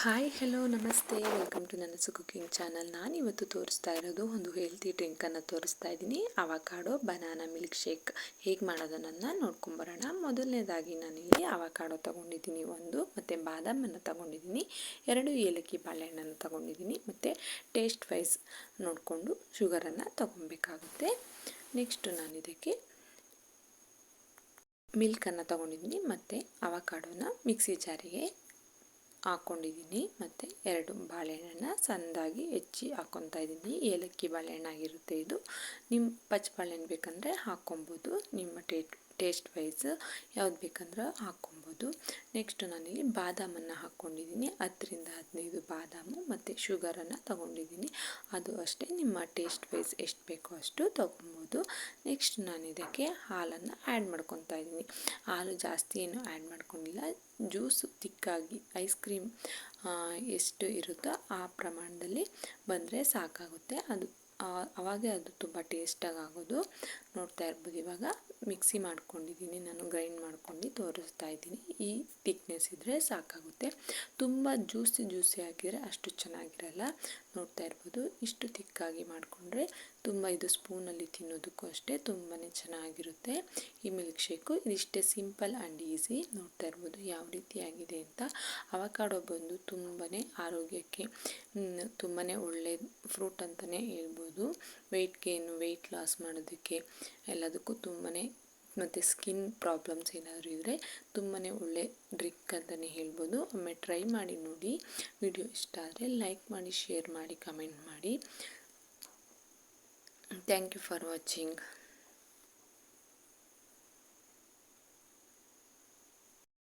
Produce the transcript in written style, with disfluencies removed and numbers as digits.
Hi hello ನಮಸ್ತೆ welcome to ನನಸು cooking channel. ನಾನಿವತ್ತು ತೋರಿಸ್ತಾ ಇರೋದು ಒಂದು ಹೆಲ್ತಿ ಡ್ರಿಂಕನ್ನು ತೋರಿಸ್ತಾ ಇದ್ದೀನಿ. ಅವಕಾಡೋ ಬನಾನಾ ಮಿಲ್ಕ್ ಶೇಕ್ ಹೇಗೆ ಮಾಡೋದನ್ನು ನೋಡ್ಕೊಂಬರೋಣ. ಮೊದಲನೇದಾಗಿ ನಾನಿಲ್ಲಿ ಅವಕಾಡೋ ತೊಗೊಂಡಿದ್ದೀನಿ ಒಂದು, ಮತ್ತು ಬಾದಾಮನ್ನು ತೊಗೊಂಡಿದ್ದೀನಿ, 2 ಏಲಕ್ಕಿ ಬಾಳೆಹಣ್ಣನ್ನು ತೊಗೊಂಡಿದ್ದೀನಿ, ಮತ್ತು ಟೇಸ್ಟ್ ವೈಸ್ ನೋಡಿಕೊಂಡು ಶುಗರನ್ನು ತೊಗೊಬೇಕಾಗುತ್ತೆ. ನೆಕ್ಸ್ಟು ನಾನು ಇದಕ್ಕೆ ಮಿಲ್ಕನ್ನು ತೊಗೊಂಡಿದ್ದೀನಿ, ಮತ್ತು ಅವಕಾಡೋನ ಮಿಕ್ಸಿ ಜಾರಿಗೆ ಹಾಕ್ಕೊಂಡಿದ್ದೀನಿ, ಮತ್ತು 2 ಬಾಳೆಹಣ್ಣನ್ನು ಸಣ್ಣದಾಗಿ ಹೆಚ್ಚಿ ಹಾಕ್ಕೊತಾ ಇದ್ದೀನಿ. ಏಲಕ್ಕಿ ಬಾಳೆಹಣ್ಣಾಗಿರುತ್ತೆ ಇದು. ನಿಮ್ಮ ಪಚ್ಚ ಬಾಳೆಹಣ್ಣು ಬೇಕಂದರೆ ಹಾಕ್ಕೊಬೋದು, ನಿಮ್ಮ ಟೇಸ್ಟ್ ವೈಸ್ ಯಾವ್ದು ಬೇಕಂದ್ರೆ ಹಾಕ್ಕೊಬೋದು. ನೆಕ್ಸ್ಟು ನಾನಿಲ್ಲಿ ಬಾದಾಮನ್ನು ಹಾಕ್ಕೊಂಡಿದ್ದೀನಿ, 10ರಿಂದ 15 ಬಾದಾಮು, ಮತ್ತು ಶುಗರನ್ನು ತೊಗೊಂಡಿದ್ದೀನಿ. ಅದು ಅಷ್ಟೇ ನಿಮ್ಮ ಟೇಸ್ಟ್ ವೈಸ್ ಎಷ್ಟು ಬೇಕೋ ಅಷ್ಟು ತೊಗೊಬೋದು. ನೆಕ್ಸ್ಟ್ ನಾನು ಇದಕ್ಕೆ ಹಾಲನ್ನು ಆ್ಯಡ್ ಮಾಡ್ಕೊತಾ ಇದ್ದೀನಿ. ಹಾಲು ಜಾಸ್ತಿ ಏನು ಆ್ಯಡ್ ಮಾಡ್ಕೊಂಡಿಲ್ಲ, ಜ್ಯೂಸು ತಿಕ್ಕಾಗಿ ಐಸ್ ಕ್ರೀಮ್ ಎಷ್ಟು ಇರುತ್ತೋ ಆ ಪ್ರಮಾಣದಲ್ಲಿ ಬಂದರೆ ಸಾಕಾಗುತ್ತೆ. ಆವಾಗೇ ಅದು ತುಂಬ ಟೇಸ್ಟಾಗಿ ಆಗೋದು. ನೋಡ್ತಾ ಇರ್ಬೋದು, ಇವಾಗ ಮಿಕ್ಸಿ ಮಾಡ್ಕೊಂಡಿದ್ದೀನಿ, ನಾನು ಗ್ರೈಂಡ್ ಮಾಡ್ಕೊಂಡು ತೋರಿಸ್ತಾ ಇದ್ದೀನಿ. ಈ ಥಿಕ್ನೆಸ್ ಇದ್ದರೆ ಸಾಕಾಗುತ್ತೆ. ತುಂಬ ಜ್ಯೂಸಿ ಆಗಿದ್ರೆ ಅಷ್ಟು ಚೆನ್ನಾಗಿರಲ್ಲ. ನೋಡ್ತಾ ಇರ್ಬೋದು, ಇಷ್ಟು ತಿಕ್ಕಾಗಿ ಮಾಡಿಕೊಂಡ್ರೆ ತುಂಬ ಇದು ಸ್ಪೂನಲ್ಲಿ ತಿನ್ನೋದಕ್ಕೂ ಅಷ್ಟೇ ತುಂಬಾ ಚೆನ್ನಾಗಿರುತ್ತೆ ಈ ಮಿಲ್ಕ್ ಶೇಕು. ಇದಿಷ್ಟೇ ಸಿಂಪಲ್ ಆ್ಯಂಡ್ ಈಸಿ. ನೋಡ್ತಾ ಇರ್ಬೋದು ಯಾವ ರೀತಿಯಾಗಿದೆ ಅಂತ. ಅವಕಾಡೋ ಬಂದು ತುಂಬಾ ಆರೋಗ್ಯಕ್ಕೆ ತುಂಬಾ ಒಳ್ಳೆಯ ಫ್ರೂಟ್ ಅಂತಲೇ ಹೇಳ್ಬೋದು. ವೆಯ್ಟ್ ಲಾಸ್ ಮಾಡೋದಕ್ಕೆ ಎಲ್ಲದಕ್ಕೂ ತುಂಬಾ, ಮತ್ತು ಸ್ಕಿನ್ ಪ್ರಾಬ್ಲಮ್ಸ್ ಏನಾದರೂ ಇದ್ದರೆ ತುಂಬಾ ಒಳ್ಳೆ ಡ್ರಿಂಕ್ ಅಂತಲೇ ಹೇಳ್ಬೋದು. ಒಮ್ಮೆ ಟ್ರೈ ಮಾಡಿ ನೋಡಿ. ವಿಡಿಯೋ ಇಷ್ಟ ಆದರೆ ಲೈಕ್ ಮಾಡಿ, ಶೇರ್ ಮಾಡಿ, ಕಮೆಂಟ್ ಮಾಡಿ. Thank you for watching.